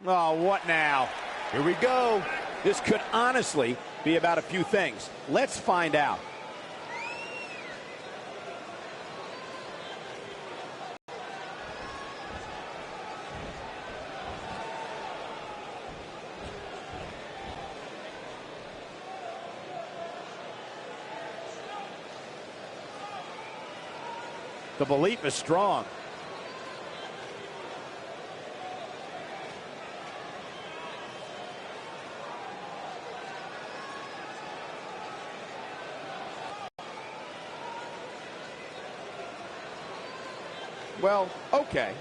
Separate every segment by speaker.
Speaker 1: Oh, what now?
Speaker 2: Here we go.
Speaker 1: This could honestly be about a few things. Let's find out. The belief is strong. Well, okay.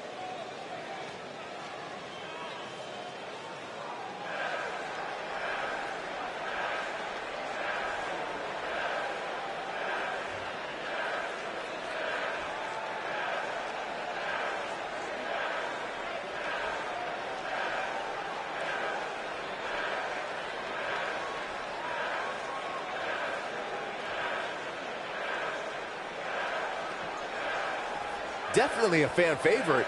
Speaker 2: Definitely a fan favorite.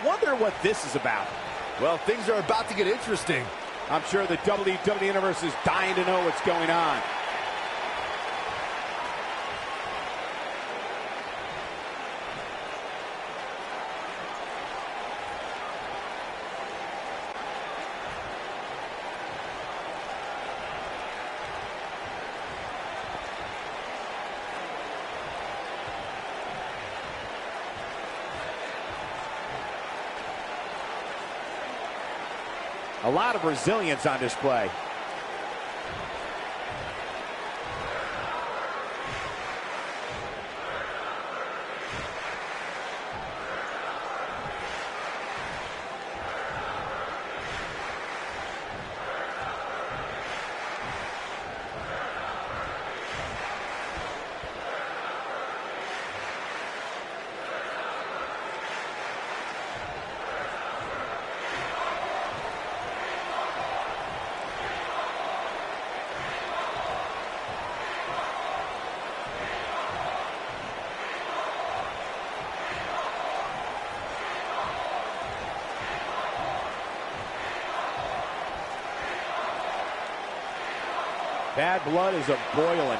Speaker 1: Wonder what this is about.
Speaker 2: Well, things are about to get interesting.
Speaker 1: I'm sure the WWE Universe is dying to know what's going on. A lot of resilience on display. Bad blood is a-boiling.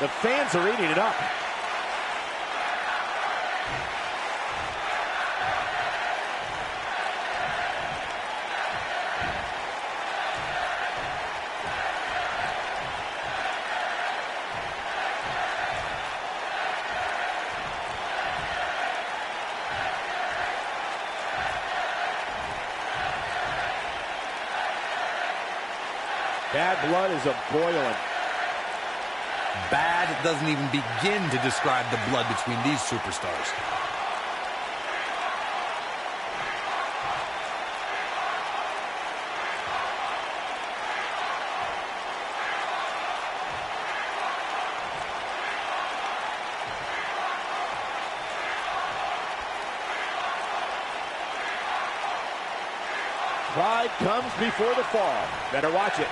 Speaker 1: The fans are eating it up. Bad blood is a-boiling.
Speaker 3: Bad doesn't even begin to describe the blood between these superstars.
Speaker 1: Pride comes before the fall. Better watch it.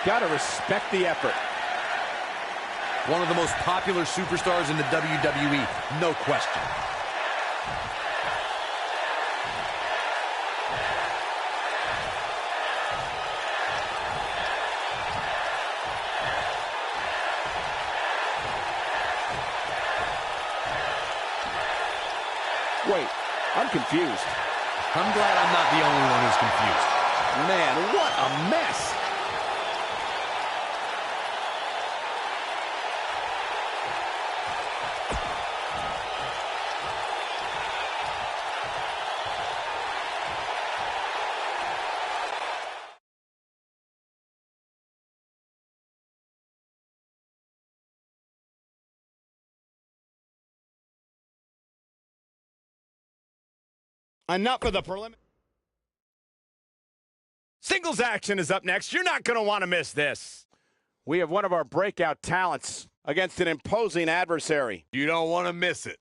Speaker 1: Gotta respect the effort.
Speaker 3: One of the most popular superstars in the WWE, no question.
Speaker 1: Wait, I'm confused.
Speaker 3: I'm glad I'm not the only one who's confused.
Speaker 1: Man, what a mess.
Speaker 4: Enough of the preliminary. Singles action is up next. You're not going to want to miss this.
Speaker 1: We have one of our breakout talents against an imposing adversary.
Speaker 2: You don't want to miss it.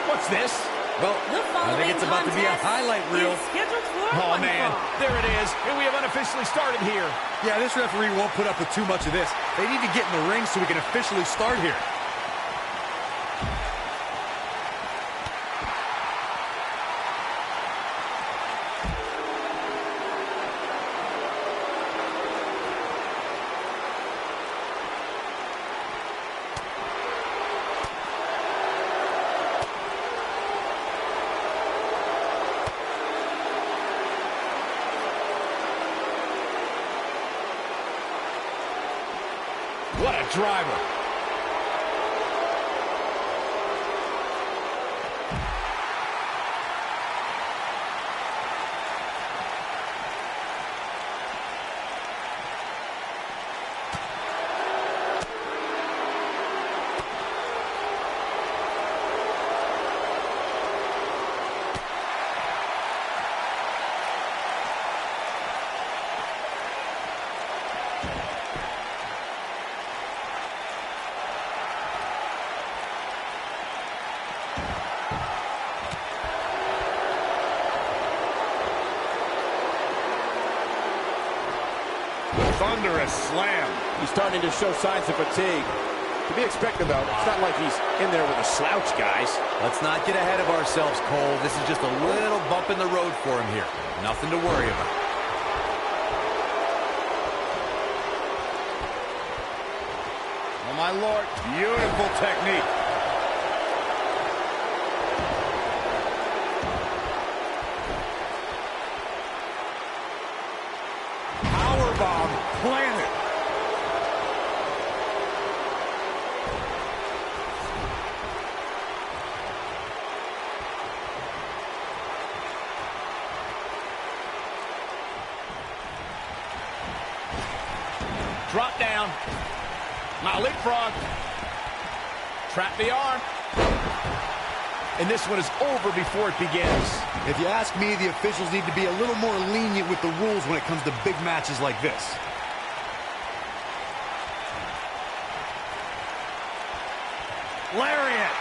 Speaker 4: What's this?
Speaker 3: Well, I think it's about to be a highlight reel.
Speaker 4: Oh, man. There it is. And we have unofficially started here.
Speaker 3: Yeah, this referee won't put up with too much of this. They need to get in the ring so we can officially start here.
Speaker 4: What a driver.
Speaker 2: Thunderous slam.
Speaker 1: He's starting to show signs of fatigue. To be expected, though. It's not like he's in there with a slouch, guys.
Speaker 3: Let's not get ahead of ourselves, Cole. This is just a little bump in the road for him here. Nothing to worry about.
Speaker 4: Oh, my Lord.
Speaker 2: Beautiful technique. Powerbomb planted.
Speaker 4: Drop down. Now leapfrog. Trap the arm. And this one is over before it begins.
Speaker 3: If you ask me, the officials need to be a little more lenient with the rules when it comes to big matches like this.
Speaker 4: Lariat.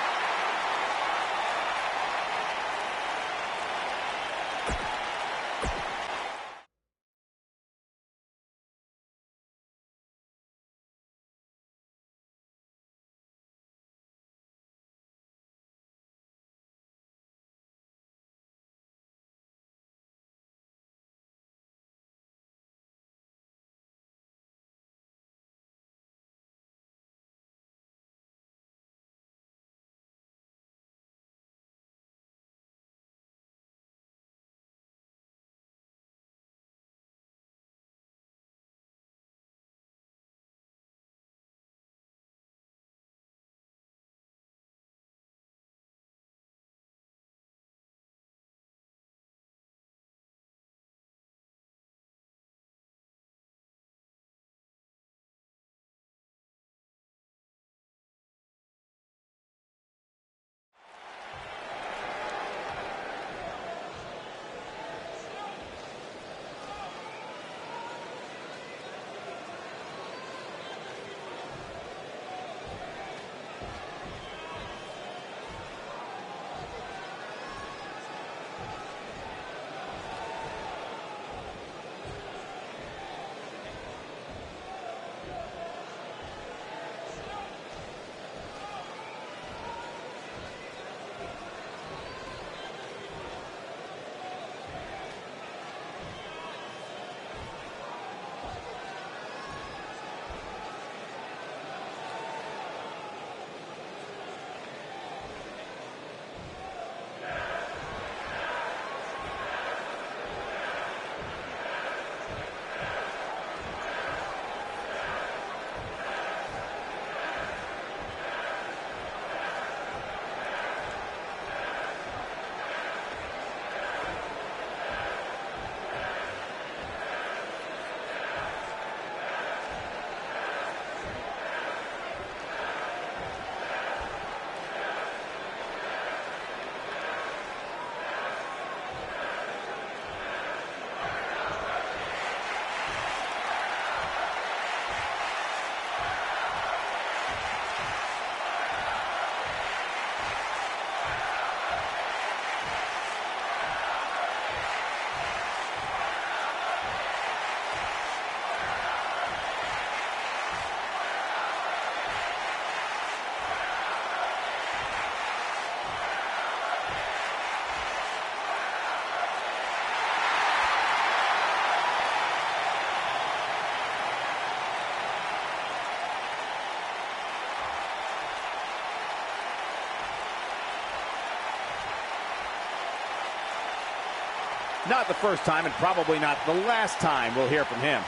Speaker 1: Not the first time and probably not the last time we'll hear from him.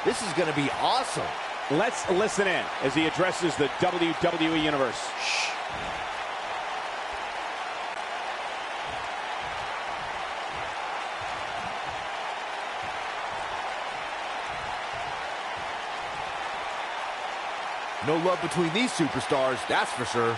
Speaker 3: This is going to be awesome.
Speaker 1: Let's listen in as he addresses the WWE Universe.
Speaker 3: Shh. No love between these superstars, that's for sure.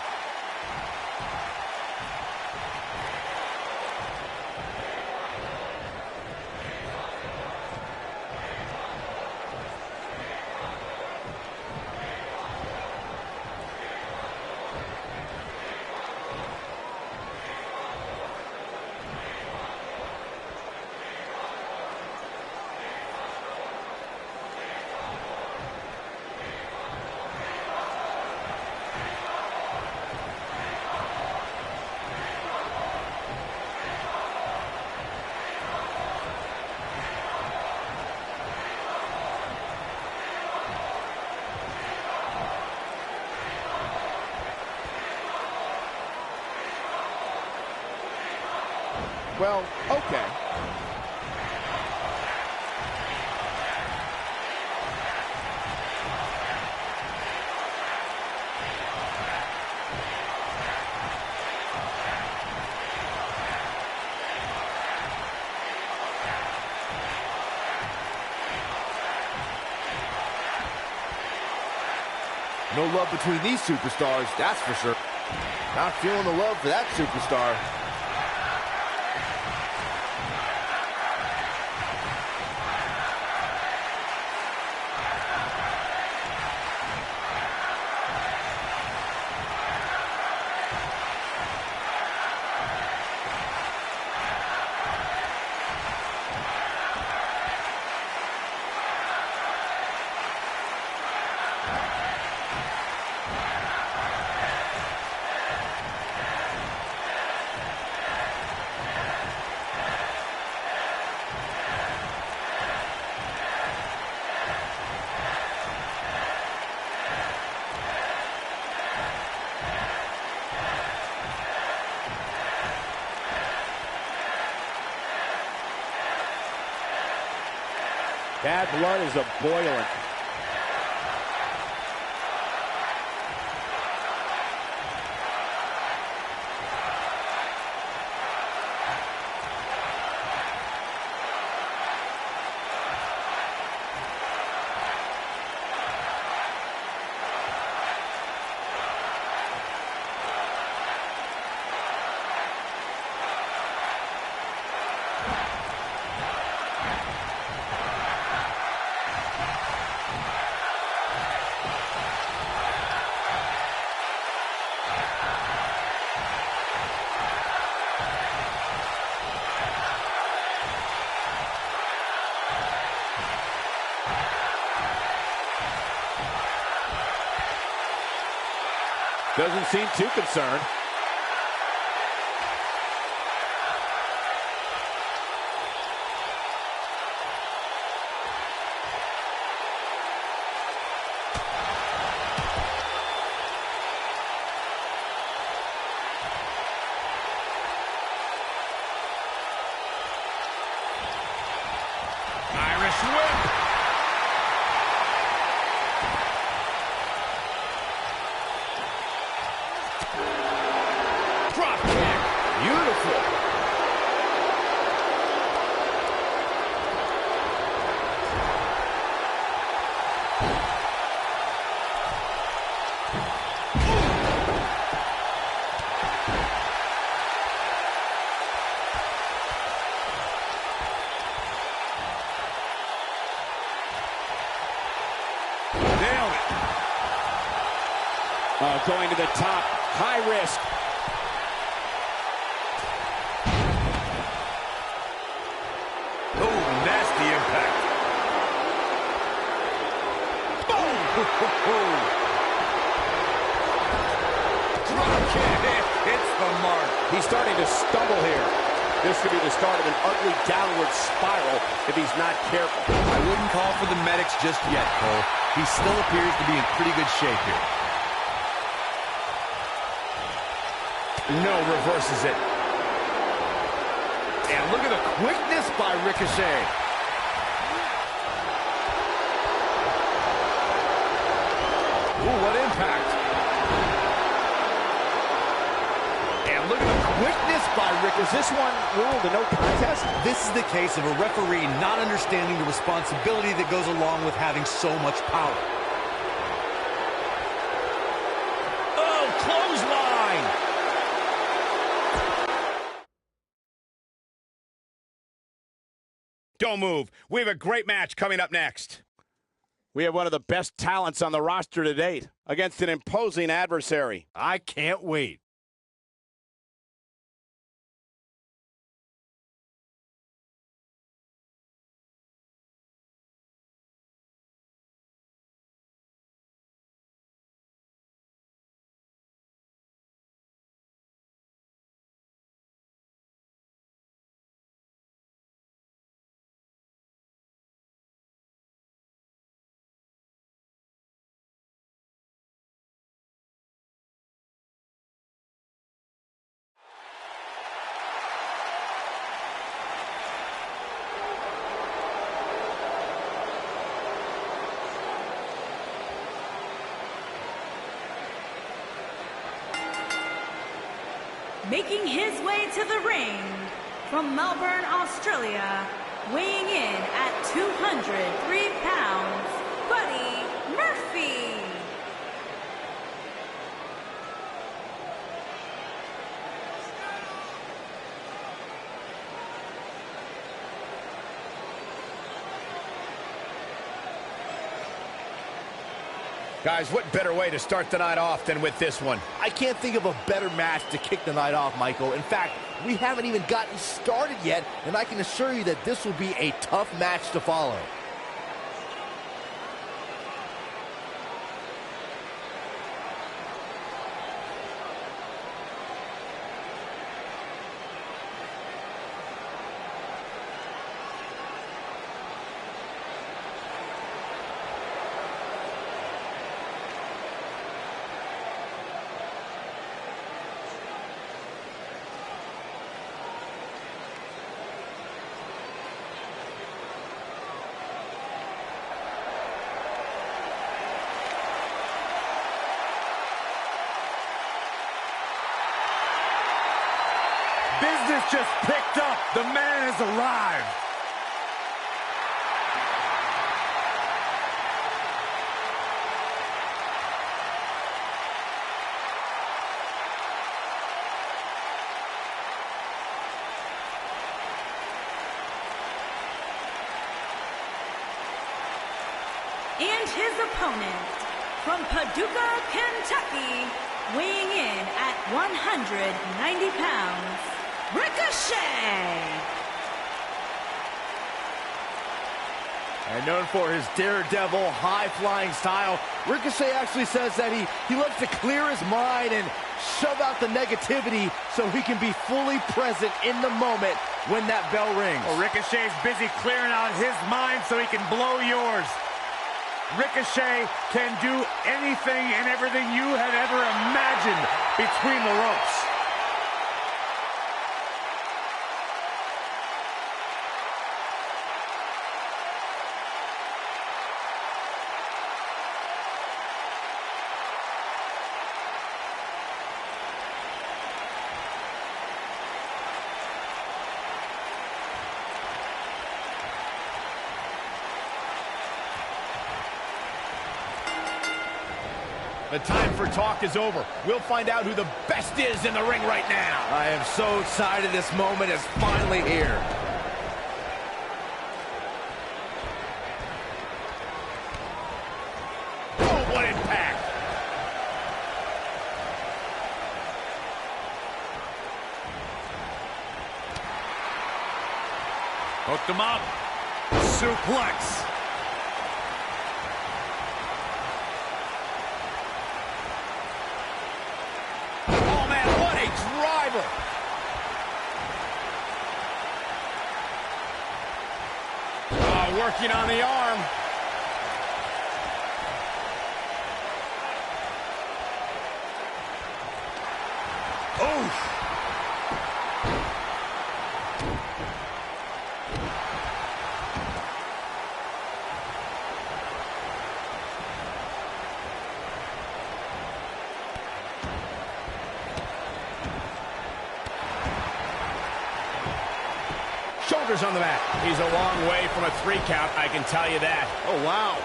Speaker 1: Well, okay.
Speaker 3: No love between these superstars, that's for sure. Not feeling the love for that superstar.
Speaker 1: Bad blood is a-boiling. Doesn't seem too concerned.
Speaker 2: Irish whip.
Speaker 1: Drop kick. Beautiful.
Speaker 2: Nailed it.
Speaker 1: Going to the top. High risk.
Speaker 2: Oh, nasty impact. Boom! Drop kick. Hits the mark.
Speaker 1: He's starting to stumble here. This could be the start of an ugly downward spiral if he's not careful.
Speaker 3: I wouldn't call for the medics just yet, Cole. He still appears to be in pretty good shape here.
Speaker 1: No, reverses it.
Speaker 4: And look at the quickness by Ricochet. Ooh, what impact. And look at the quickness by Ricochet.
Speaker 1: Was this one ruled a no contest?
Speaker 3: This is the case of a referee not understanding the responsibility that goes along with having so much power.
Speaker 4: Oh, clothesline.
Speaker 2: Don't move. We have a great match coming up next.
Speaker 1: We have one of the best talents on the roster to date against an imposing adversary.
Speaker 3: I can't wait.
Speaker 5: Making his way to the ring from Melbourne, Australia, weighing in at 203 pounds, Buddy Murphy.
Speaker 2: Guys, what better way to start the night off than with this one?
Speaker 6: I can't think of a better match to kick the night off, Michael. In fact, we haven't even gotten started yet, and I can assure you that this will be a tough match to follow.
Speaker 2: Business just picked up. The man has arrived.
Speaker 5: And his opponent from Paducah, Kentucky, weighing in at 190 pounds, Ricochet.
Speaker 6: And known for his daredevil, high-flying style, Ricochet actually says that he loves to clear his mind and shove out the negativity so he can be fully present in the moment when that bell rings.
Speaker 2: Well, Ricochet's busy clearing out his mind so he can blow yours. Ricochet can do anything and everything you have ever imagined between the ropes.
Speaker 4: The time for talk is over. We'll find out who the best is in the ring right now.
Speaker 6: I am so excited this moment is finally here.
Speaker 4: Oh, what impact! Hooked him up.
Speaker 2: Suplex.
Speaker 4: Working on the arm.
Speaker 2: Oof.
Speaker 4: shoulders on the mat. He's a long way from a 3 count, I can tell you that.
Speaker 6: Oh, wow.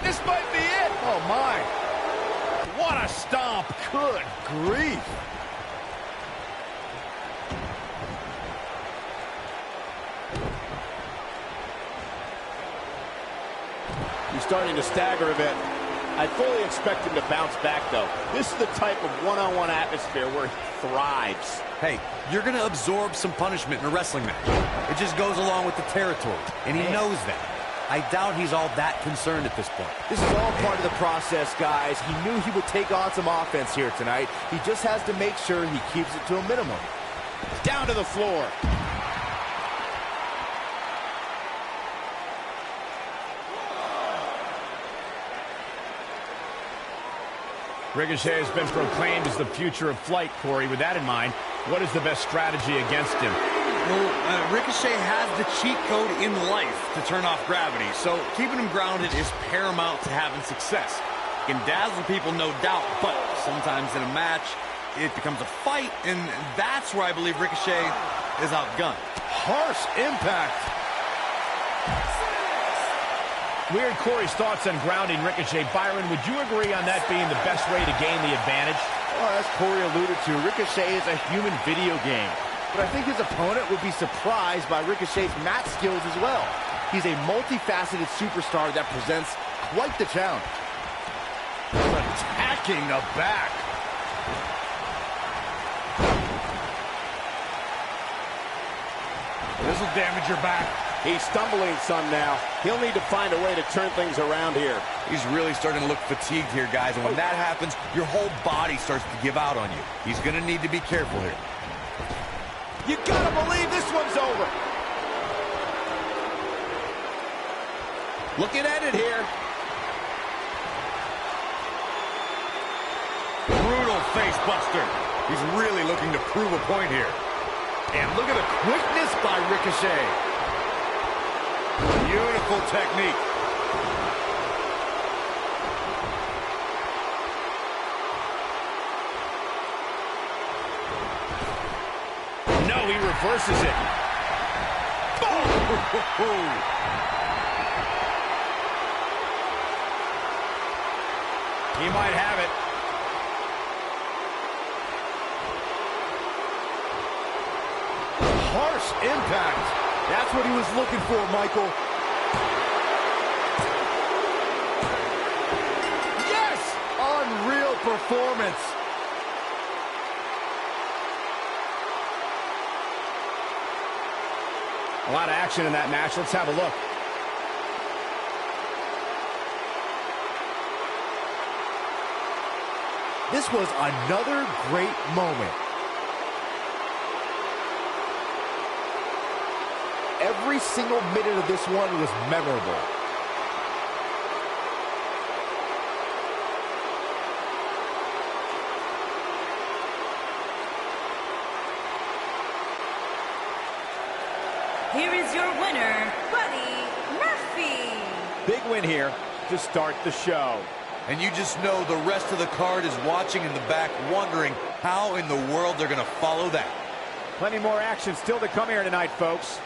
Speaker 4: This might be it.
Speaker 6: Oh, my.
Speaker 4: What a stomp.
Speaker 6: Good grief.
Speaker 1: He's starting to stagger a bit. I fully expect him to bounce back, though. This is the type of one-on-one atmosphere where he thrives.
Speaker 3: Hey, you're going to absorb some punishment in a wrestling match. It just goes along with the territory, and he knows that. I doubt he's all that concerned at this point.
Speaker 6: This is all part of the process, guys. He knew he would take on some offense here tonight. He just has to make sure he keeps it to a minimum.
Speaker 1: Down to the floor.
Speaker 4: Ricochet has been proclaimed as the future of flight, Corey. With that in mind, what is the best strategy against him?
Speaker 7: Well, Ricochet has the cheat code in life to turn off gravity, so keeping him grounded is paramount to having success. He can dazzle people, no doubt, but sometimes in a match, it becomes a fight, and that's where I believe Ricochet is outgunned.
Speaker 6: Harsh impact.
Speaker 4: We heard Corey's thoughts on grounding Ricochet. Byron, would you agree on that being the best way to gain the advantage?
Speaker 6: Well, as Corey alluded to, Ricochet is a human video game. But I think his opponent would be surprised by Ricochet's match skills as well. He's a multifaceted superstar that presents quite the challenge.
Speaker 2: Attacking the back. This will damage your back.
Speaker 1: He's stumbling some now. He'll need to find a way to turn things around here.
Speaker 3: He's really starting to look fatigued here, guys, and when that happens, your whole body starts to give out on you. He's going to need to be careful here.
Speaker 1: You gotta believe this one's over. Looking at it here.
Speaker 2: Brutal face buster.
Speaker 3: He's really looking to prove a point here.
Speaker 2: And look at the quickness by Ricochet. Beautiful technique.
Speaker 4: No, he reverses it. He might have it.
Speaker 6: Harsh impact. That's what he was looking for, Michael. Yes! Unreal performance.
Speaker 4: A lot of action in that match. Let's have a look.
Speaker 6: This was another great moment. Every single minute of this one was memorable.
Speaker 5: Here is your winner, Buddy Murphy.
Speaker 1: Big win here to start the show.
Speaker 3: And you just know the rest of the card is watching in the back, wondering how in the world they're going to follow that.
Speaker 1: Plenty more action still to come here tonight, folks.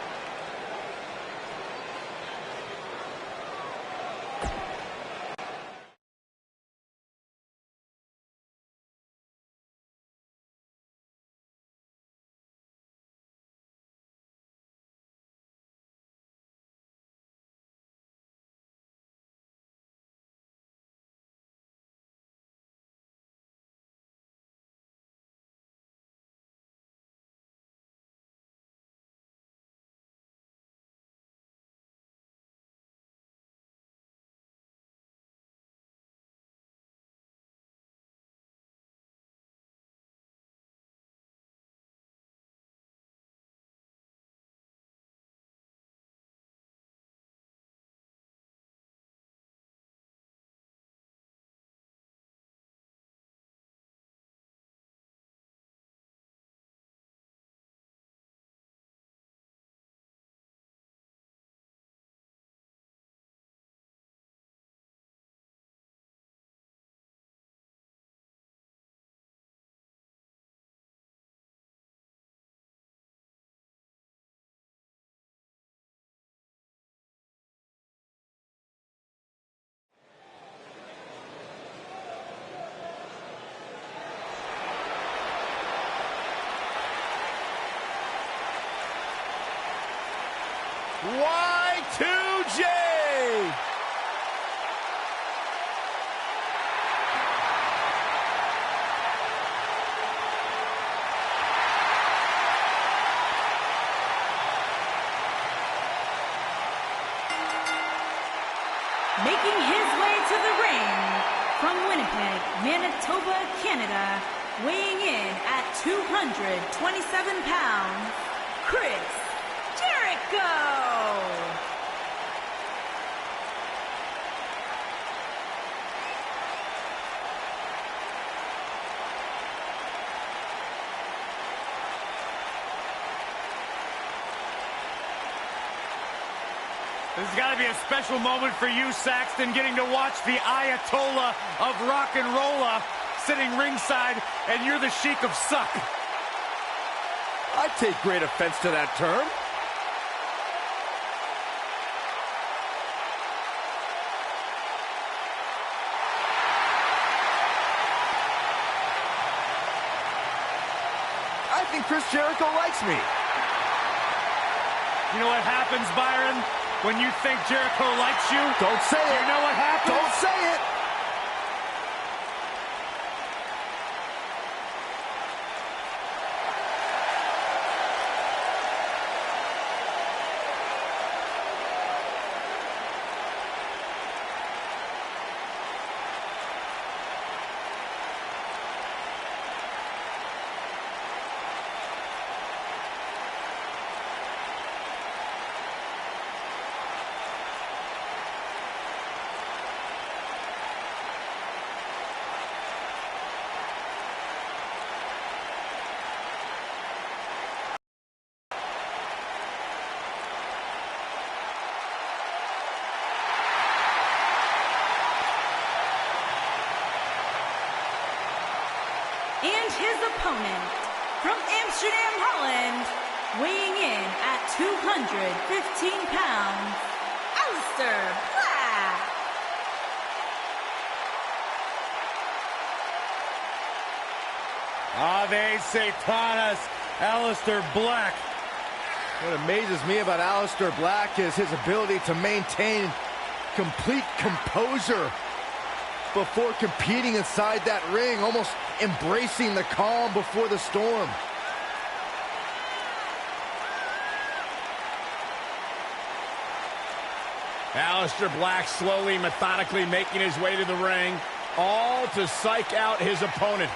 Speaker 1: Y2J!
Speaker 5: Making his way to the ring from Winnipeg, Manitoba, Canada, weighing in at 227 pounds, Chris Jericho!
Speaker 2: This has got to be a special moment for you, Saxton, getting to watch the Ayatollah of rock and rolla sitting ringside, and you're the Sheik of Suck.
Speaker 6: I take great offense to that term. I think Chris Jericho likes me.
Speaker 2: You know what happens, Byron, when you think Jericho likes you?
Speaker 6: Don't say it.
Speaker 2: You know what happens?
Speaker 6: Don't say it.
Speaker 5: And his opponent, from Amsterdam, Holland, weighing in at 215 pounds, Aleister Black.
Speaker 2: Ave Satanas, Aleister Black.
Speaker 6: What amazes me about Aleister Black is his ability to maintain complete composure before competing inside that ring, almost embracing the calm before the storm.
Speaker 1: Aleister Black slowly, methodically making his way to the ring, all to psych out his opponent.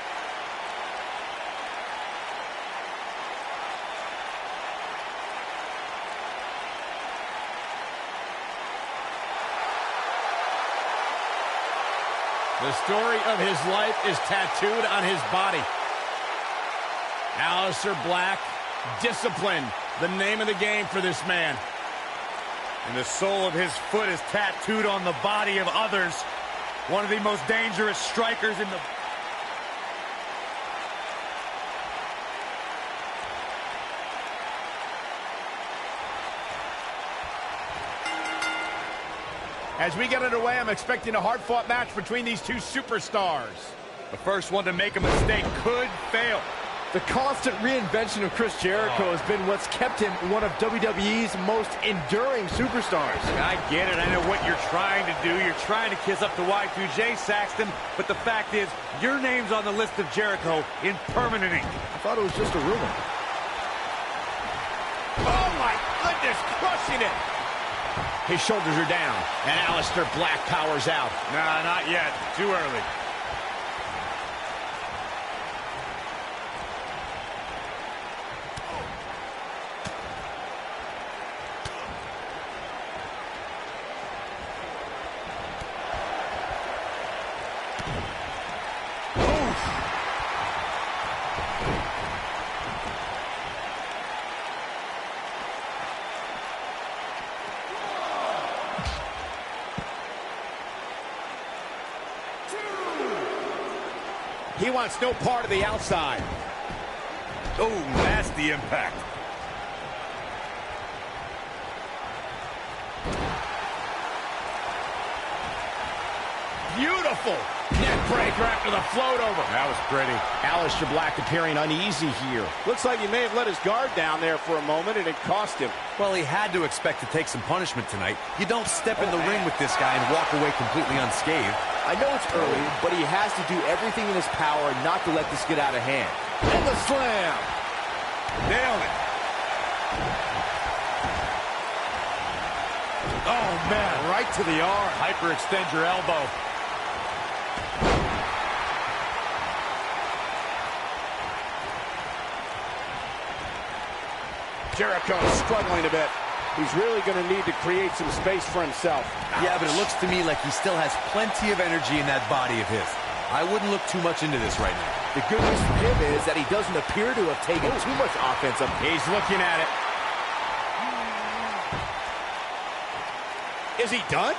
Speaker 1: The story of his life is tattooed on his body. Aleister Black, discipline, the name of the game for this man.
Speaker 2: And the sole of his foot is tattooed on the body of others. One of the most dangerous strikers in the...
Speaker 1: As we get underway, I'm expecting a hard-fought match between these two superstars.
Speaker 2: The first one to make a mistake could fail.
Speaker 6: The constant reinvention of Chris Jericho has been what's kept him one of WWE's most enduring superstars.
Speaker 2: I get it. I know what you're trying to do. You're trying to kiss up to Y2J, Saxton. But the fact is, your name's on the list of Jericho in permanent ink.
Speaker 6: I thought it was just a rumor.
Speaker 1: Oh, my goodness, crushing it. His shoulders are down, and Aleister Black powers out.
Speaker 2: Nah, not yet. Too early.
Speaker 1: He wants no part of the outside.
Speaker 2: Oh, nasty impact.
Speaker 1: Beautiful.
Speaker 4: Neck breaker after the float over.
Speaker 2: That was pretty.
Speaker 1: Aleister Black appearing uneasy here. Looks like he may have let his guard down there for a moment, and it cost him.
Speaker 3: Well, he had to expect to take some punishment tonight. You don't step in the ring with this guy and walk away completely unscathed.
Speaker 6: I know it's early, but he has to do everything in his power not to let this get out of hand. And the slam.
Speaker 2: Nailed it. Oh, man, right to the arm. Hyperextend your elbow.
Speaker 1: Jericho struggling a bit. He's really going to need to create some space for himself.
Speaker 3: Yeah, but it looks to me like he still has plenty of energy in that body of his. I wouldn't look too much into this right now.
Speaker 6: The good news for him is that he doesn't appear to have taken too much offense up.
Speaker 4: He's looking at it.
Speaker 1: Is he done?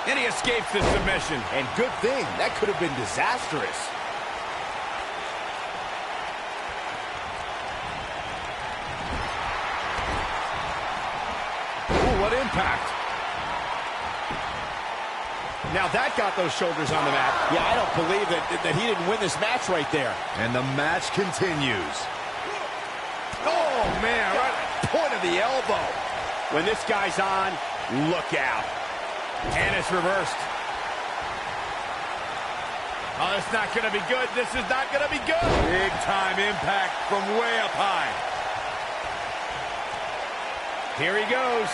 Speaker 4: And he escapes the submission.
Speaker 6: And good thing. That could have been disastrous.
Speaker 4: What impact. Now that got those shoulders on the mat.
Speaker 1: Yeah, I don't believe that he didn't win this match right there.
Speaker 2: And the match continues.
Speaker 1: Oh, man, right at the point of the elbow. When this guy's on, look out.
Speaker 4: And it's reversed. Oh, it's not going to be good. This is not going to be good.
Speaker 2: Big time impact from way up high.
Speaker 4: Here he goes.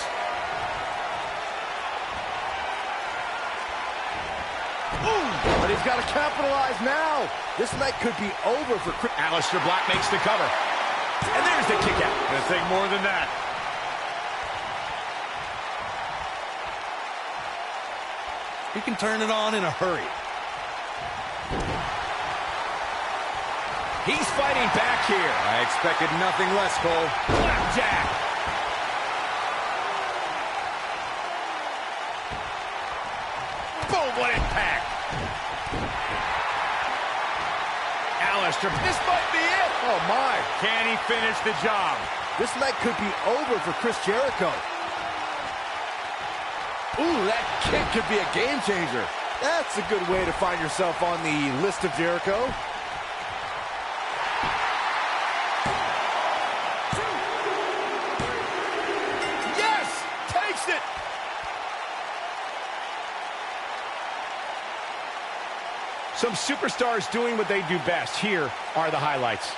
Speaker 6: But he's got to capitalize now. This night could be over for Chris.
Speaker 4: Aleister Black makes the cover. And there's the kick out.
Speaker 2: Gonna take more than that.
Speaker 3: He can turn it on in a hurry.
Speaker 4: He's fighting back here.
Speaker 2: I expected nothing less, Cole.
Speaker 4: Flapjack. Boom, what impact. Aleister, this might be it.
Speaker 2: Oh, my. Can he finish the job?
Speaker 6: This night could be over for Chris Jericho. Ooh, that kick could be a game changer. That's a good way to find yourself on the list of Jericho.
Speaker 1: Yes! Takes it!
Speaker 4: Some superstars doing what they do best. Here are the highlights.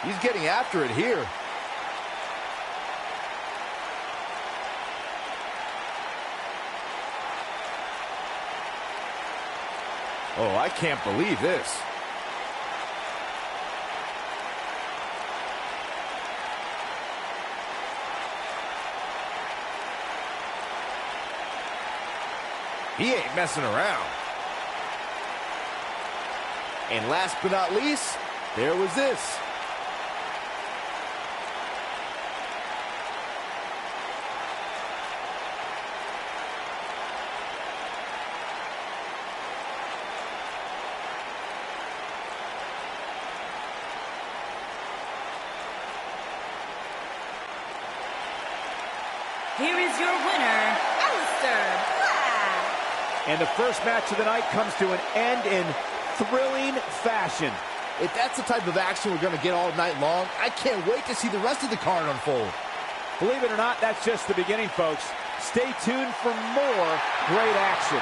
Speaker 6: He's getting after it here. Oh, I can't believe this. He ain't messing around. And last but not least, there was this.
Speaker 5: Here is your winner, Aleister Black.
Speaker 1: And the first match of the night comes to an end in thrilling fashion.
Speaker 6: If that's the type of action we're going to get all night long, I can't wait to see the rest of the card unfold.
Speaker 1: Believe it or not, that's just the beginning, folks. Stay tuned for more great action.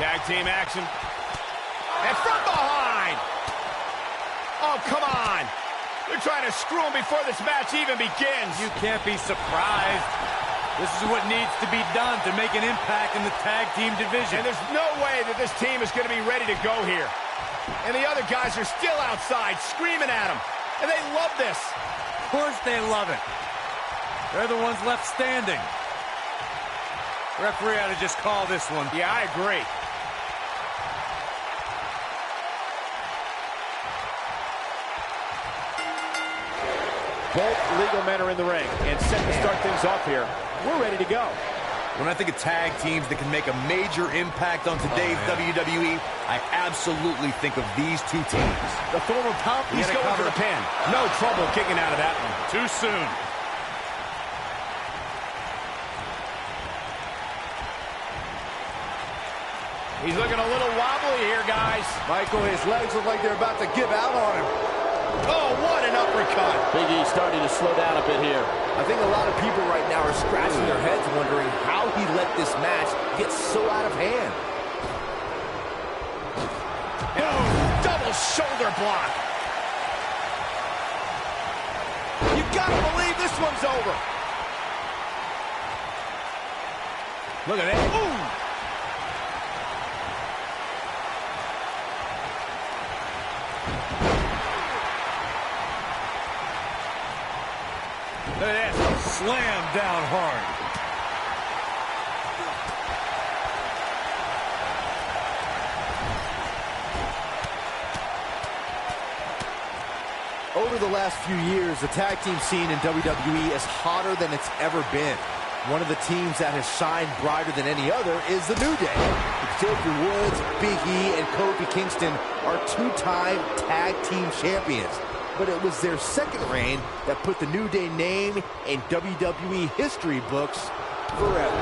Speaker 1: Tag team action. And from behind. Oh, come on. They're trying to screw him before this match even begins.
Speaker 3: You can't be surprised. This is what needs to be done to make an impact in the tag team division.
Speaker 1: And there's no way that this team is going to be ready to go here. And the other guys are still outside screaming at him. And they love this.
Speaker 3: Of course they love it. They're the ones left standing. Referee ought to just call this one.
Speaker 1: Yeah, I agree. Both legal men are in the ring and set to start things off here. We're ready to go.
Speaker 3: When I think of tag teams that can make a major impact on today's WWE, I absolutely think of these two teams.
Speaker 1: The former pump, he's going for the pin. No trouble kicking out of that one.
Speaker 2: Too soon.
Speaker 1: He's looking a little wobbly here, guys.
Speaker 6: Michael, his legs look like they're about to give out on him.
Speaker 1: Oh, what an uppercut. Big E starting to slow down a bit here.
Speaker 6: I think a lot of people right now are scratching their heads wondering how he let this match get so out of hand.
Speaker 1: Oh, double shoulder block. You gotta believe this one's over. Look at that. Ooh.
Speaker 2: Look at that. Slam down hard.
Speaker 6: Over the last few years, the tag team scene in WWE is hotter than it's ever been. One of the teams that has shined brighter than any other is the New Day. Xavier Woods, Big E, and Kofi Kingston are two-time tag team champions. But it was their second reign that put the New Day name in WWE history books forever.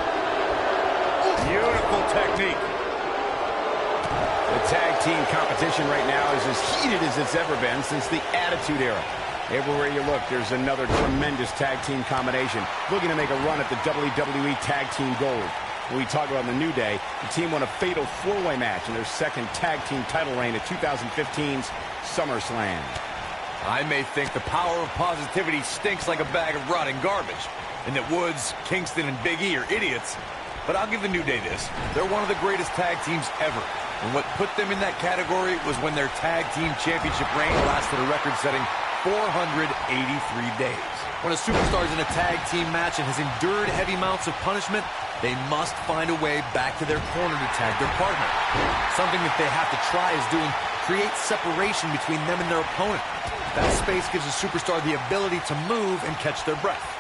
Speaker 2: Beautiful technique.
Speaker 1: The tag team competition right now is as heated as it's ever been since the Attitude Era. Everywhere you look, there's another tremendous tag team combination looking to make a run at the WWE Tag Team Gold. When we talk about the New Day, the team won a fatal four-way match in their second tag team title reign at 2015's SummerSlam.
Speaker 3: I may think the power of positivity stinks like a bag of rotting garbage, and that Woods, Kingston, and Big E are idiots, but I'll give the New Day this. They're one of the greatest tag teams ever, and what put them in that category was when their tag team championship reign lasted a record-setting 483 days. When a superstar is in a tag team match and has endured heavy amounts of punishment, they must find a way back to their corner to tag their partner. Something that they have to try is doing create separation between them and their opponent. That space gives a superstar the ability to move and catch their breath.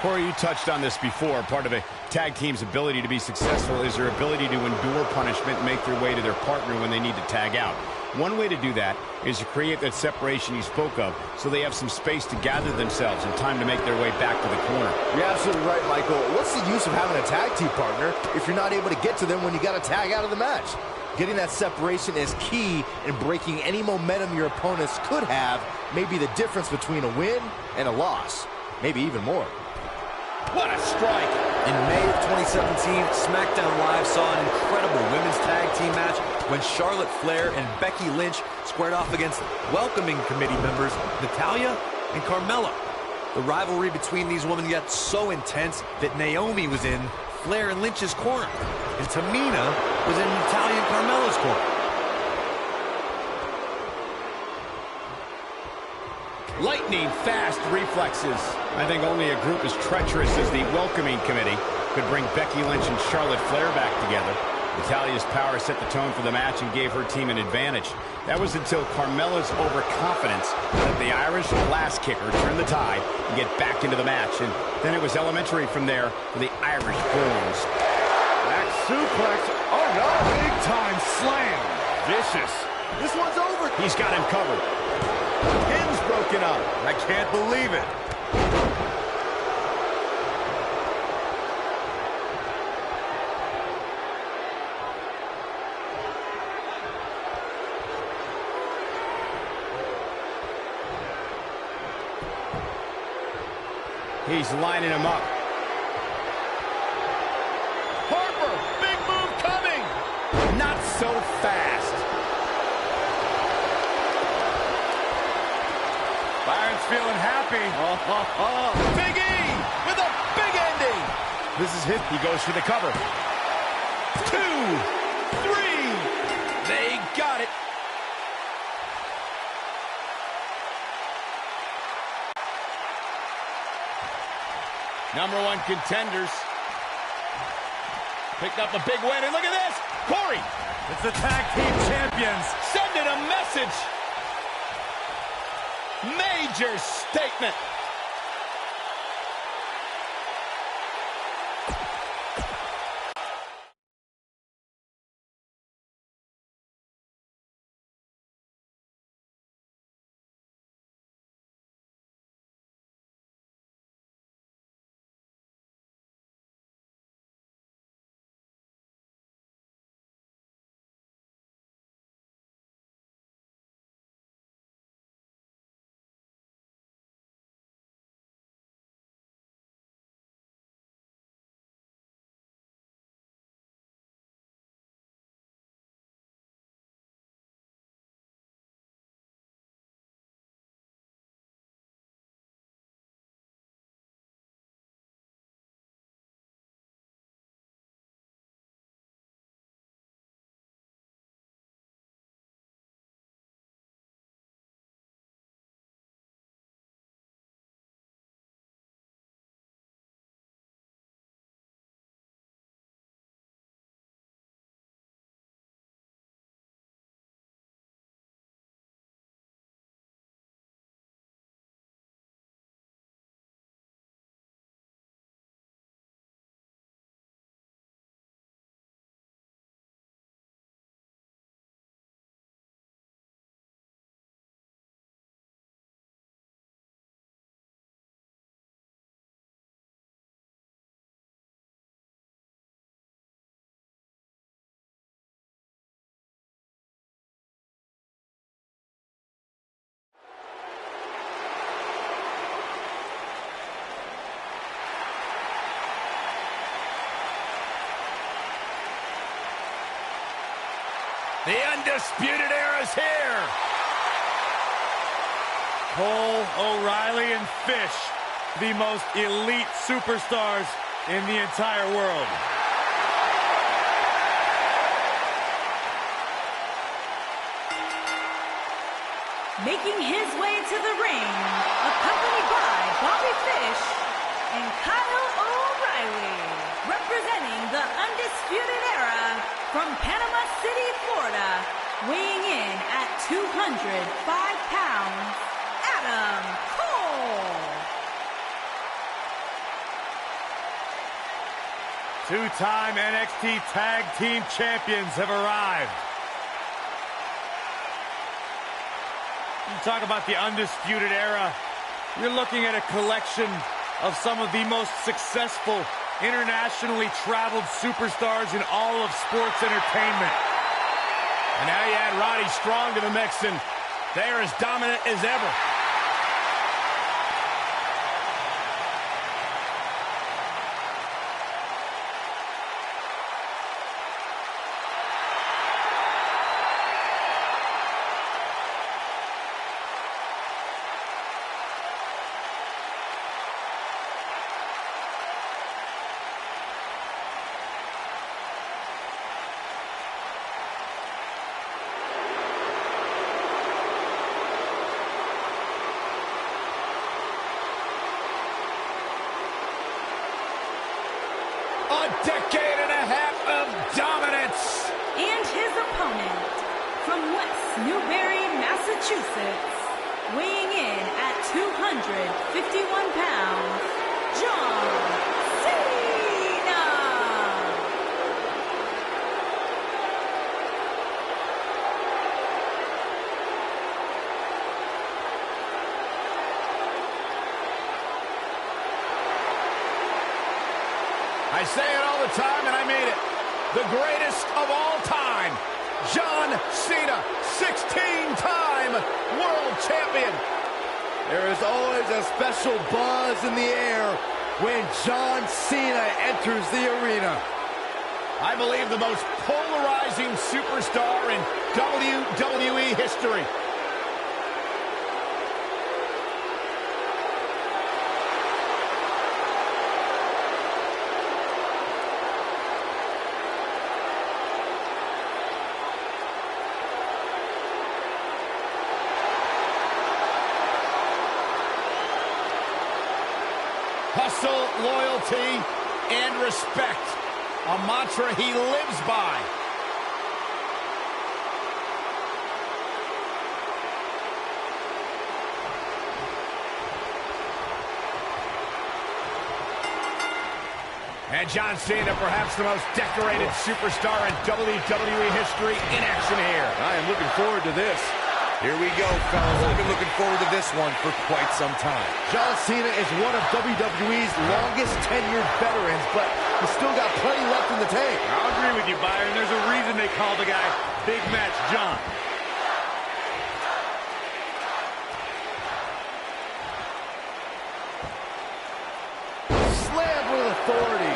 Speaker 1: Corey, you touched on this before. Part of a tag team's ability to be successful is their ability to endure punishment and make their way to their partner when they need to tag out. One way to do that is to create that separation you spoke of so they have some space to gather themselves and time to make their way back to the corner.
Speaker 6: You're absolutely right, Michael. What's the use of having a tag team partner if you're not able to get to them when you got to tag out of the match? Getting that separation is key in breaking any momentum your opponents could have, maybe the difference between a win and a loss, maybe even more.
Speaker 1: What a strike!
Speaker 3: In May of 2017, Smackdown Live saw an incredible women's tag team match when Charlotte Flair and Becky Lynch squared off against welcoming committee members Natalya and Carmella. The rivalry between these women got so intense that Naomi was in Flair and Lynch's corner, and Tamina was in Natalya and Carmella's corner.
Speaker 1: Lightning fast reflexes. I think only a group as treacherous as the welcoming committee could bring Becky Lynch and Charlotte Flair back together. Natalya's power set the tone for the match and gave her team an advantage. That was until Carmella's overconfidence that the Irish glass kicker turned the tide and get back into the match. And then it was elementary from there for the Irish Bulls.
Speaker 2: Back suplex. Oh no, big time slam. Vicious.
Speaker 6: This one's over.
Speaker 1: He's got him covered. Pin's broken up.
Speaker 3: I can't believe it.
Speaker 1: He's lining him up. Not so fast.
Speaker 2: Byron's feeling happy.
Speaker 1: Big E with a big ending.
Speaker 4: This is hit.
Speaker 1: He goes for the cover. 2, 3. They got it. Number 1 contenders. Picked up a big win, and look at this. Corey.
Speaker 2: It's the tag team champions.
Speaker 1: Sending a message. Major statement. The Undisputed Era's here.
Speaker 2: Cole, O'Reilly, and Fish, the most elite superstars in the entire world.
Speaker 5: Making his way to the ring, accompanied by Bobby Fish and Kyle O'Reilly, representing the Undisputed Era from Panama City, Florida, weighing in at 205 pounds, Adam Cole.
Speaker 2: Two-time NXT Tag Team Champions have arrived. You talk about the Undisputed Era, you're looking at a collection of some of the most successful internationally traveled superstars in all of sports entertainment.
Speaker 1: And now you add Roddy Strong to the mix, and they are as dominant as ever. A decade and a half of dominance.
Speaker 5: And his opponent, from West Newbury, Massachusetts, weighing in at 251 pounds, John Cena.
Speaker 1: I say it all the time, and I mean it. The greatest of all time, John Cena, 16-time world champion.
Speaker 6: There is always a special buzz in the air when John Cena enters the arena.
Speaker 4: I believe the most polarizing superstar in WWE history. Hustle, loyalty, and respect. A mantra he lives by. And John Cena, perhaps the most decorated superstar in WWE history, in action here.
Speaker 6: I am looking forward to this.
Speaker 3: Here we go, fellas. I've been looking forward to this one for quite some time.
Speaker 6: John Cena is one of WWE's longest tenured veterans, but he's still got plenty left in the tank.
Speaker 2: I'll agree with you, Byron. There's a reason they call the guy Big Match John.
Speaker 6: Slammed with authority.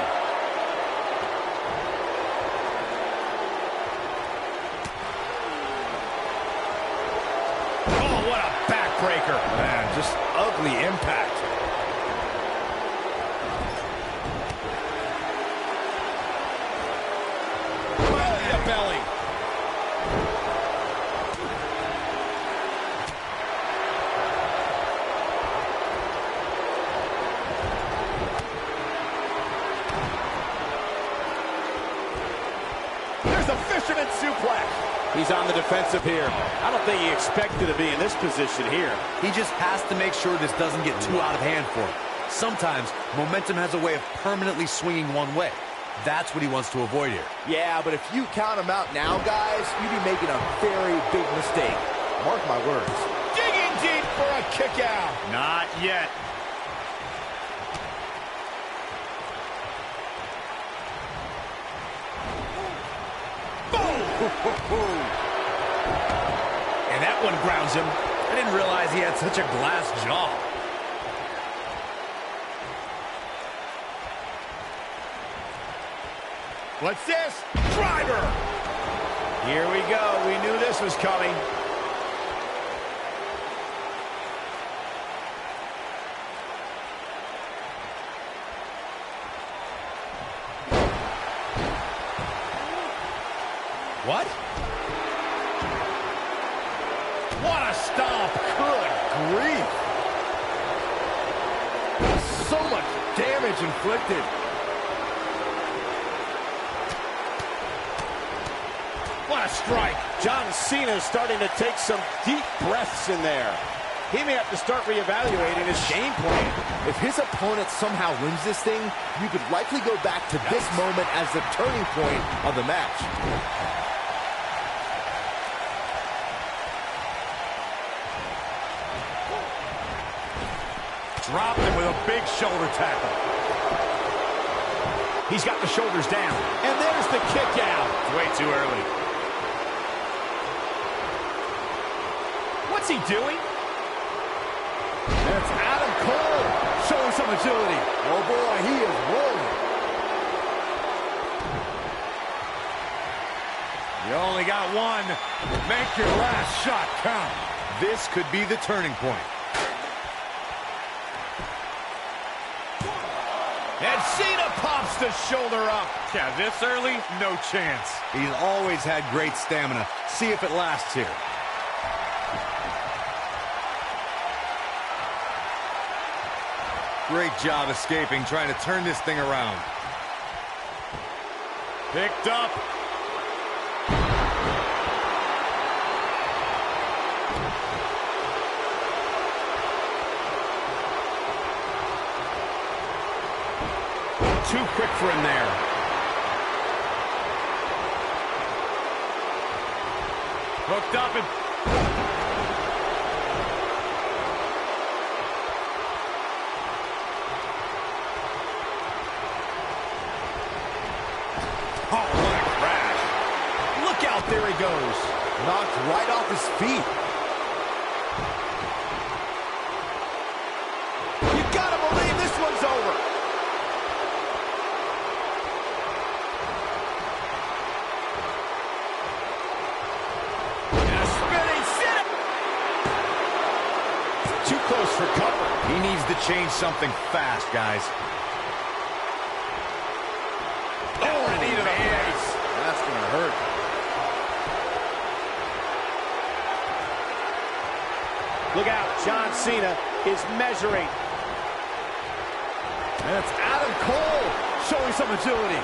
Speaker 4: Oh, what a backbreaker.
Speaker 6: Man, just ugly impact.
Speaker 4: Belly to belly. There's a fisherman suplex.
Speaker 8: He's on the defensive here. I don't think he expected to be in this position here.
Speaker 3: He just has to make sure this doesn't get too out of hand for him. Sometimes, momentum has a way of permanently swinging one way. That's what he wants to avoid here.
Speaker 6: Yeah, but if you count him out now, guys, you'd be making a very big mistake. Mark my words.
Speaker 4: Digging deep for a kick out.
Speaker 2: Not yet.
Speaker 4: And that one grounds him.
Speaker 2: I didn't realize he had such a glass jaw.
Speaker 4: What's this? Driver! Here we go. We knew this was coming. What? What a stomp. Good grief.
Speaker 6: So much damage inflicted.
Speaker 4: What a strike.
Speaker 8: John Cena is starting to take some deep breaths in there. He may have to start reevaluating his game plan.
Speaker 6: If his opponent somehow wins this thing, you could likely go back to this moment as the turning point of the match.
Speaker 2: Dropped him with a big shoulder tackle.
Speaker 4: He's got the shoulders down. And there's the kick out.
Speaker 2: It's way too early.
Speaker 4: What's he doing?
Speaker 6: That's Adam Cole showing some agility. Oh boy, he is rolling.
Speaker 2: You only got one. Make your last shot count.
Speaker 3: This could be the turning point.
Speaker 4: And Cena pops the shoulder up.
Speaker 2: Yeah, this early, no chance.
Speaker 3: He's always had great stamina. See if it lasts here. Great job escaping, trying to turn this thing around.
Speaker 2: Picked up.
Speaker 4: Too quick for him there.
Speaker 2: Hooked up and...
Speaker 4: Oh, what a crash. Look out, there he goes.
Speaker 6: Knocked right off his feet.
Speaker 4: You gotta believe this one's over.
Speaker 8: recovered.
Speaker 3: He needs to change something fast, guys.
Speaker 8: Oh, knee to the face. That's going to hurt. Look out, John Cena is measuring.
Speaker 6: And it's Adam Cole showing some agility.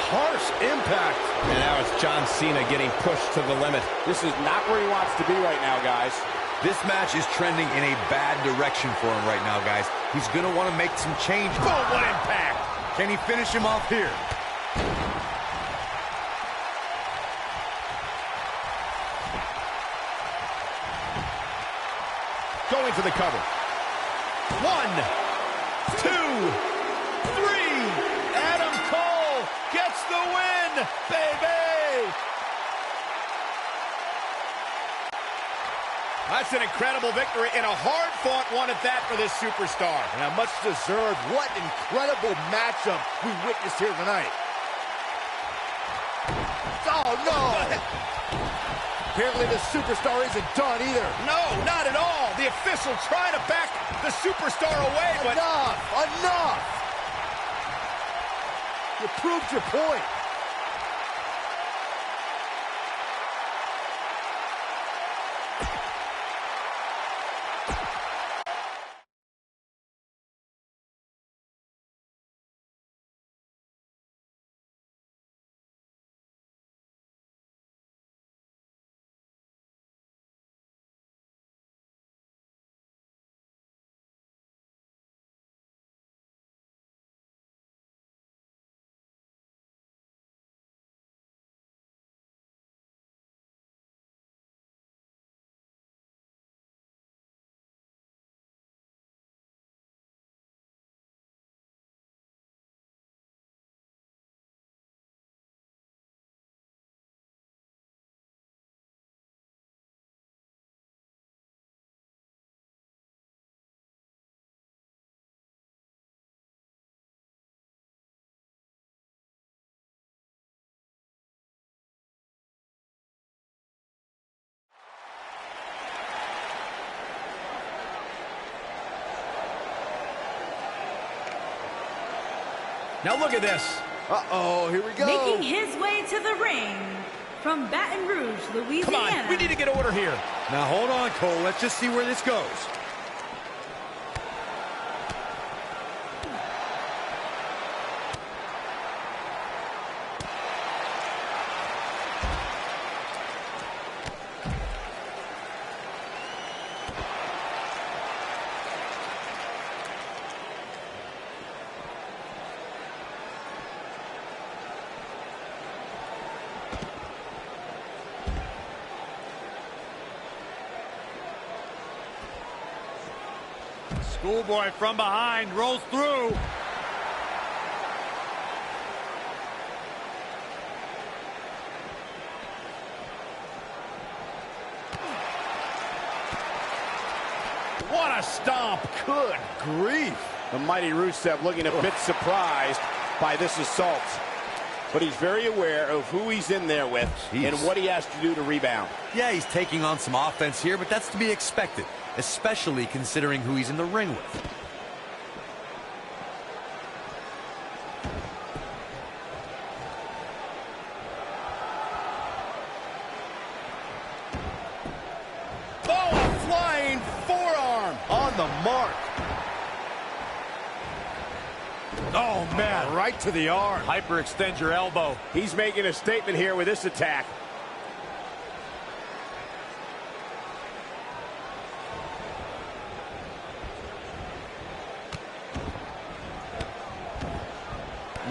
Speaker 6: Harsh impact.
Speaker 1: And now it's John Cena getting pushed to the limit.
Speaker 8: This is not where he wants to be right now, guys.
Speaker 3: This match is trending in a bad direction for him right now, guys. He's going to want to make some change.
Speaker 4: Boom, what impact!
Speaker 3: Can he finish him off here?
Speaker 4: Going for the cover. 1, 2, 3. Adam Cole gets the win, baby! That's an incredible victory and a hard-fought one at that for this superstar.
Speaker 6: And a much deserved. What incredible matchup we witnessed here tonight. Oh, no! Apparently the superstar isn't done either.
Speaker 4: No, not at all. The official trying to back the superstar away, but...
Speaker 6: Enough! Enough! You proved your point.
Speaker 4: Now look at this.
Speaker 6: Uh-oh, here we go.
Speaker 5: Making his way to the ring from Baton Rouge, Louisiana.
Speaker 4: Come on, we need to get order here.
Speaker 3: Now, hold on, Cole. Let's just see where this goes.
Speaker 2: Schoolboy from behind rolls through.
Speaker 4: What a stomp.
Speaker 8: Good grief. The mighty Rusev looking a bit surprised by this assault. But he's very aware of who he's in there with and what he has to do to rebound.
Speaker 3: Yeah, he's taking on some offense here, but that's to be expected, especially considering who he's in the ring with.
Speaker 4: Oh, a flying forearm on the mark.
Speaker 6: Oh, man, right to the arm.
Speaker 2: Hyperextend your elbow.
Speaker 8: He's making a statement here with this attack.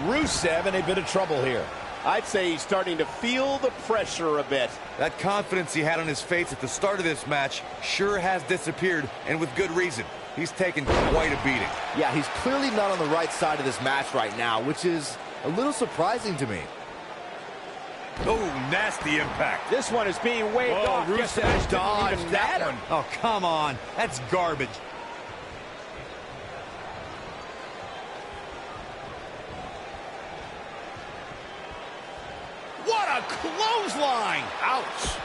Speaker 4: Rusev in a bit of trouble here.
Speaker 8: I'd say he's starting to feel the pressure a bit.
Speaker 3: That confidence he had on his face at the start of this match sure has disappeared, and with good reason. He's taken quite a beating.
Speaker 6: Yeah, he's clearly not on the right side of this match right now, which is a little surprising to me.
Speaker 3: Oh, nasty impact.
Speaker 8: This one is being waved off.
Speaker 6: Rusev dodged that one.
Speaker 3: Oh, come on. That's garbage.
Speaker 4: What a clothesline! Ouch!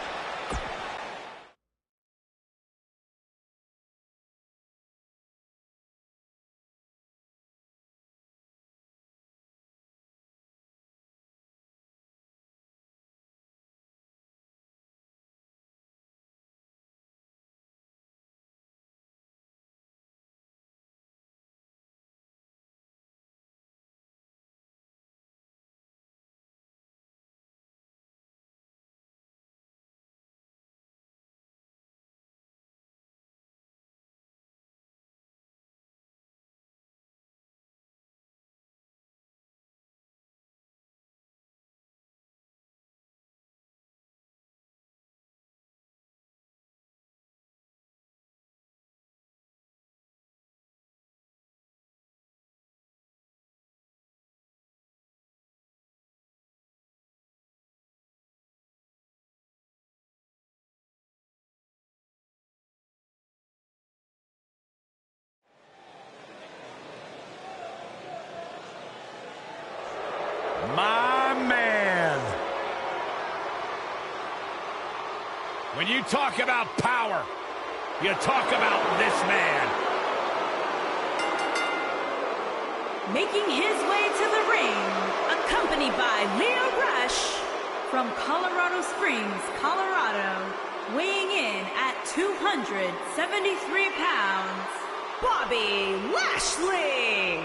Speaker 2: My man.
Speaker 4: When you talk about power, you talk about this man.
Speaker 5: Making his way to the ring, accompanied by Leo Rush from Colorado Springs, Colorado, weighing in at 273 pounds, Bobby Lashley.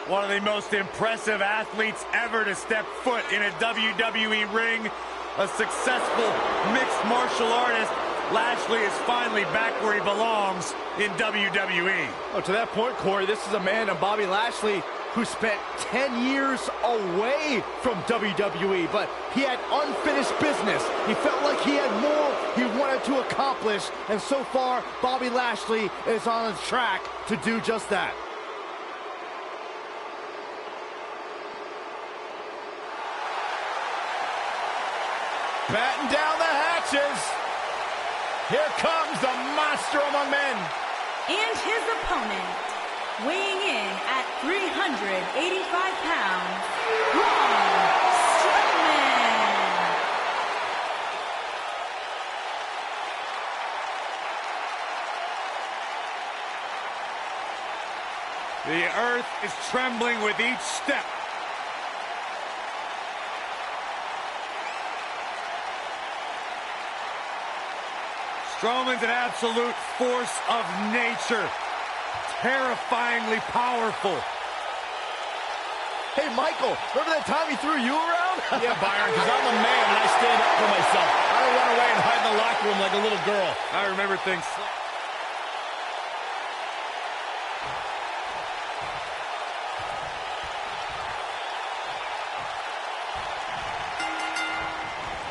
Speaker 2: One of the most impressive athletes ever to step foot in a WWE ring. A successful mixed martial artist. Lashley is finally back where he belongs in WWE.
Speaker 6: Oh, to that point, Corey, this is a man of Bobby Lashley who spent 10 years away from WWE, but he had unfinished business. He felt like he had more he wanted to accomplish, and so far, Bobby Lashley is on a track to do just that.
Speaker 8: Batten down the hatches. Here comes the monster among men.
Speaker 5: And his opponent, weighing in at 385 pounds, Braun Strowman.
Speaker 2: The earth is trembling with each step. Strowman's an absolute force of nature. Terrifyingly powerful.
Speaker 6: Hey, Michael, remember that time he threw you around?
Speaker 4: Yeah, Byron, because I'm a man and I stand up for myself. I don't run away and hide in the locker room like a little girl.
Speaker 2: I remember things.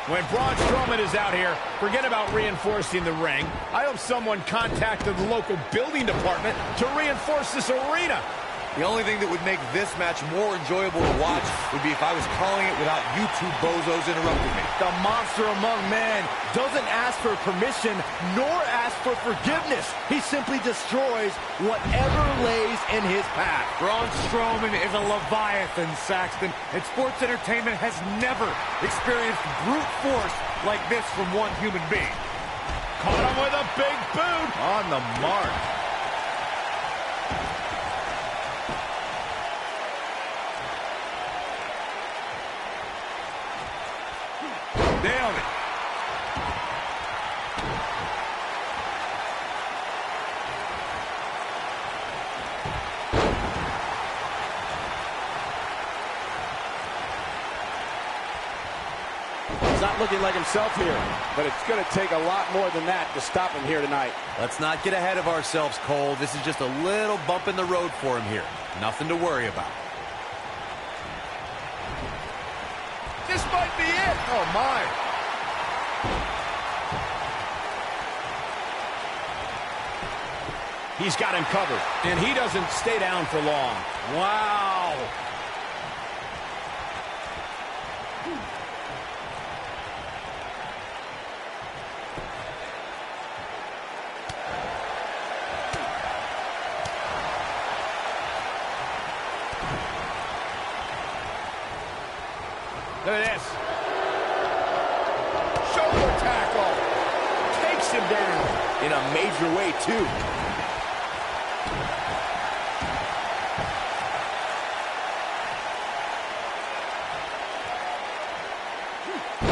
Speaker 4: When Braun Strowman is out here, forget about reinforcing the ring. I hope someone contacted the local building department to reinforce this arena.
Speaker 3: The only thing that would make this match more enjoyable to watch would be if I was calling it without you two bozos interrupting me.
Speaker 6: The monster among men doesn't ask for permission nor ask for forgiveness. He simply destroys whatever lays in his path.
Speaker 2: Braun Strowman is a Leviathan, Saxton, and sports entertainment has never experienced brute force like this from one human being.
Speaker 4: Caught him with a big boot.
Speaker 6: On the mark.
Speaker 2: Nailed it.
Speaker 8: He's not looking like himself here, but it's going to take a lot more than that to stop him here tonight.
Speaker 3: Let's not get ahead of ourselves, Cole. This is just a little bump in the road for him here. Nothing to worry about.
Speaker 8: This might be it.
Speaker 6: Oh, my.
Speaker 4: He's got him covered, and he doesn't stay down for long. Wow. Look at this.
Speaker 8: Shoulder tackle. Takes him down. In a major way, too.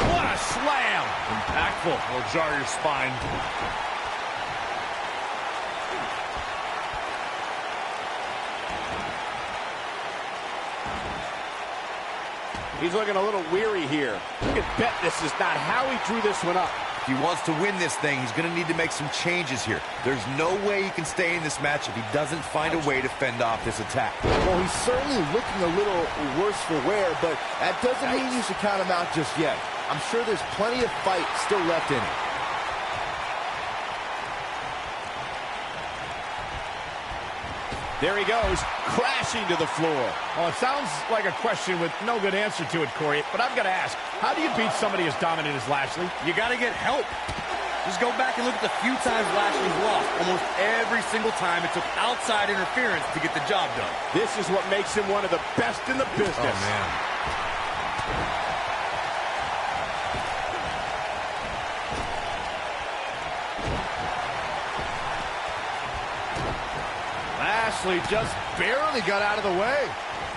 Speaker 4: What a slam.
Speaker 2: Impactful. Will jar your spine.
Speaker 8: He's looking a little weary here. You can bet this is not how he drew this one up.
Speaker 3: If he wants to win this thing, he's going to need to make some changes here. There's no way he can stay in this match if he doesn't find a way to fend off this attack.
Speaker 6: Well, he's certainly looking a little worse for wear, but that doesn't mean you should count him out just yet. I'm sure there's plenty of fight still left in him.
Speaker 8: There he goes, crashing to the floor.
Speaker 4: Well, it sounds like a question with no good answer to it, Corey, but I've got to ask, how do you beat somebody as dominant as Lashley?
Speaker 2: You got to get help.
Speaker 7: Just go back and look at the few times Lashley's lost. Almost every single time it took outside interference to get the job done.
Speaker 8: This is what makes him one of the best in the business.
Speaker 3: Oh, man.
Speaker 6: Lashley just barely got out of the way.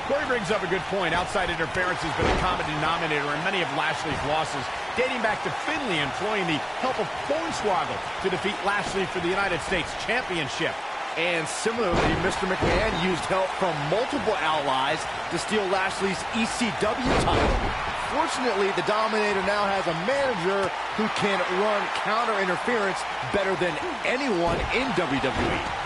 Speaker 4: Corey brings up a good point. Outside interference has been a common denominator in many of Lashley's losses, dating back to Finlay employing the help of Hornswoggle to defeat Lashley for the United States Championship.
Speaker 6: And similarly, Mr. McMahon used help from multiple allies to steal Lashley's ECW title. Fortunately, the Dominator now has a manager who can run counter interference better than anyone in WWE.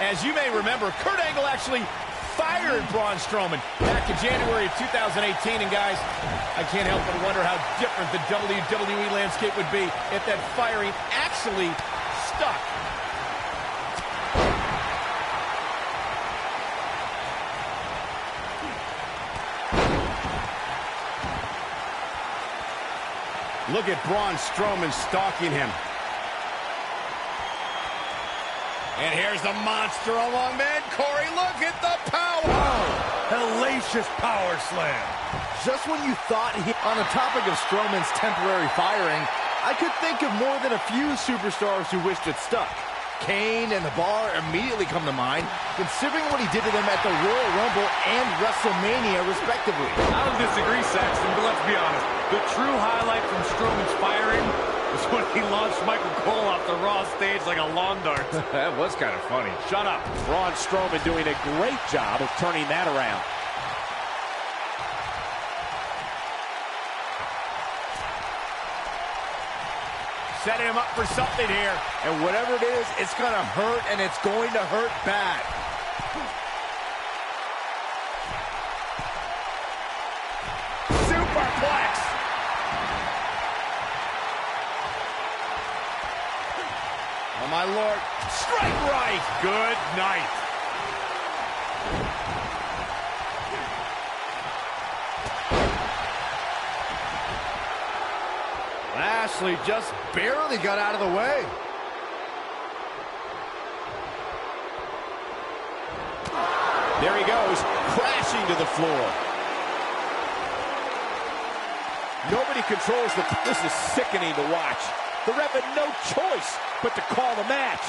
Speaker 4: As you may remember, Kurt Angle actually fired Braun Strowman back in January of 2018. And guys, I can't help but wonder how different the WWE landscape would be if that firing actually stuck. Look at Braun Strowman stalking him. And here's the monster among men. Corey, look at the power.
Speaker 6: Oh, hellacious power slam. Just when you thought on the topic of Strowman's temporary firing, I could think of more than a few superstars who wished it stuck. Kane and The Bar immediately come to mind, considering what he did to them at the Royal Rumble and WrestleMania, respectively.
Speaker 2: I don't disagree, Saxton, but let's be honest. The true highlight from Strowman's firing was when he launched Michael Cole off the Raw stage like a lawn dart.
Speaker 6: That was kind of funny.
Speaker 4: Shut up.
Speaker 8: Braun Strowman doing a great job of turning that around.
Speaker 4: Setting him up for something here.
Speaker 6: And whatever it is, it's going to hurt, and it's going to hurt bad.
Speaker 4: Superplex. Oh, my Lord. Strike right.
Speaker 2: Good night.
Speaker 6: Lashley just barely got out of the way.
Speaker 8: There he goes, crashing to the floor. Nobody controls the... This is sickening to watch. The ref had no choice but to call the match.